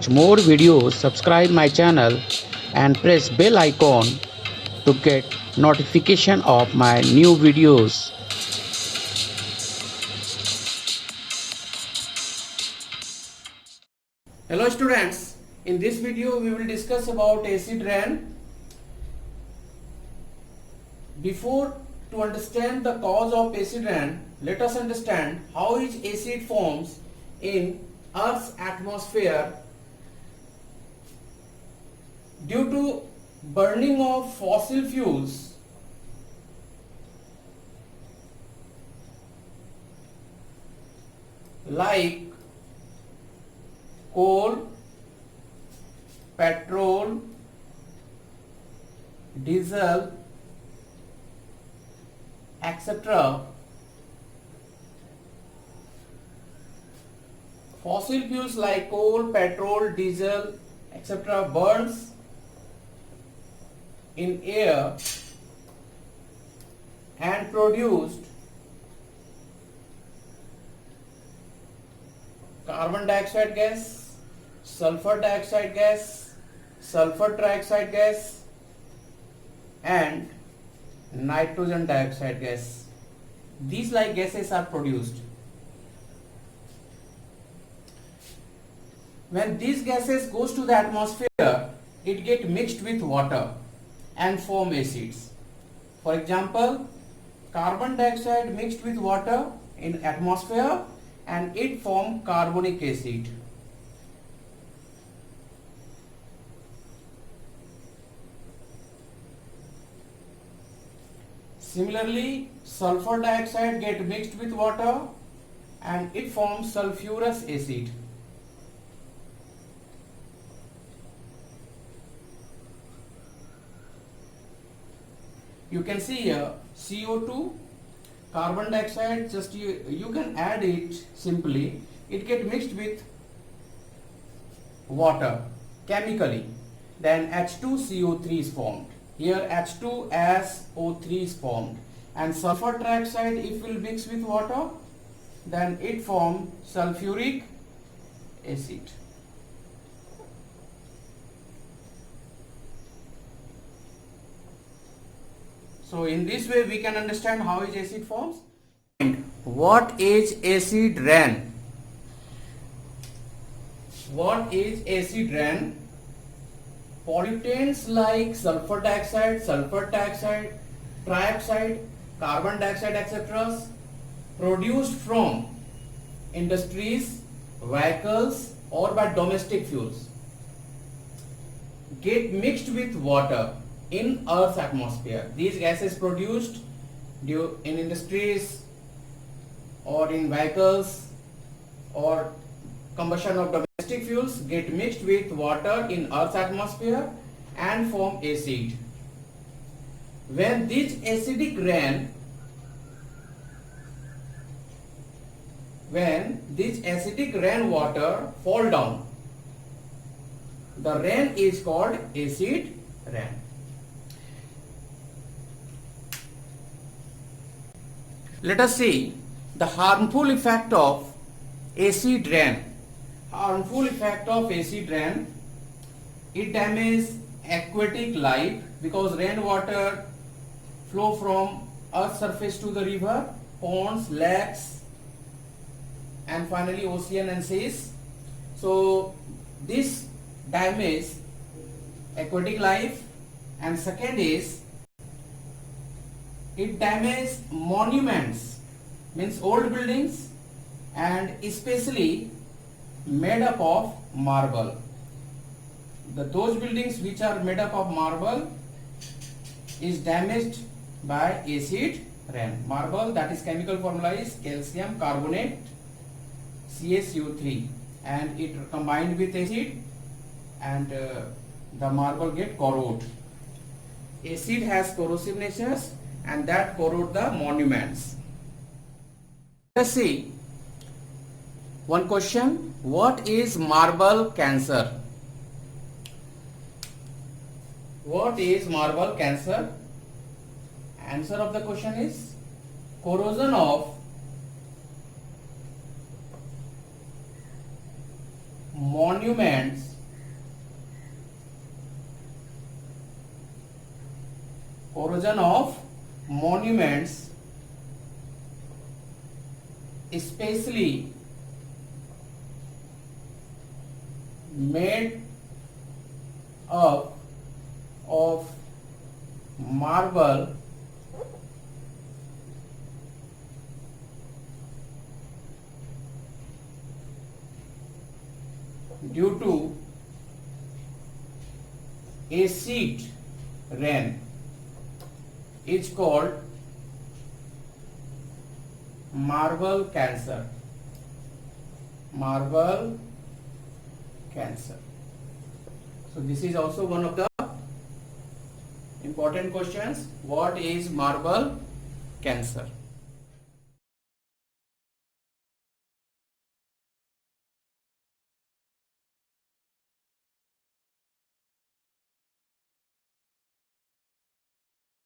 watch more videos, subscribe my channel and press bell icon to get notification of my new videos. Hello students, in this video we will discuss about acid rain. Before to understand the cause of acid rain, let us understand how is acid forms in Earth's atmosphere due to burning of fossil fuels. Like coal, petrol, diesel, etc. Fossil fuels like coal, petrol, diesel, etc. burns in air and produced carbon dioxide gas, sulfur dioxide gas, sulfur trioxide gas and nitrogen dioxide gas. These like gases are produced. When these gases goes to the atmosphere, it get mixed with water and form acids. For example, carbon dioxide mixed with water in atmosphere and it form carbonic acid. Similarly, sulfur dioxide get mixed with water and it forms sulfurous acid. You can see here CO2, carbon dioxide, just you can add it simply. It get mixed with water chemically. Then H2CO3 is formed. Here H2SO3 is formed. And sulfur trioxide, if will mix with water, then it form sulfuric acid. So in this way we can understand how is acid forms. What is acid rain? What is acid rain? Pollutants like sulfur dioxide, trioxide, carbon dioxide, etc. produced from industries, vehicles or by domestic fuels get mixed with water in Earth's atmosphere. These gases produced in industries or in vehicles or combustion of domestic fuels get mixed with water in Earth's atmosphere and form acid. When this acidic rain water fall down, the rain is called acid rain. Let us see the harmful effect of acid rain. Harmful effect of acid rain: it damages aquatic life because rainwater flow from earth's surface to the river, ponds, lakes and finally ocean and seas. So this damages aquatic life. And second is it damages monuments, means old buildings, and especially made up of marble. Those buildings which are made up of marble is damaged by acid rain. Marble, that is chemical formula is calcium carbonate CaCO3, and it combined with acid and the marble get corrode. Acid has corrosive natures and that corrode the monuments. Let's see one question. What is marble cancer? What is marble cancer? Answer of the question is corrosion of monuments corrosion of monuments, especially made up of marble, due to acid rain, is called marble cancer. Marble cancer. So this is also one of the important questions. What is marble cancer?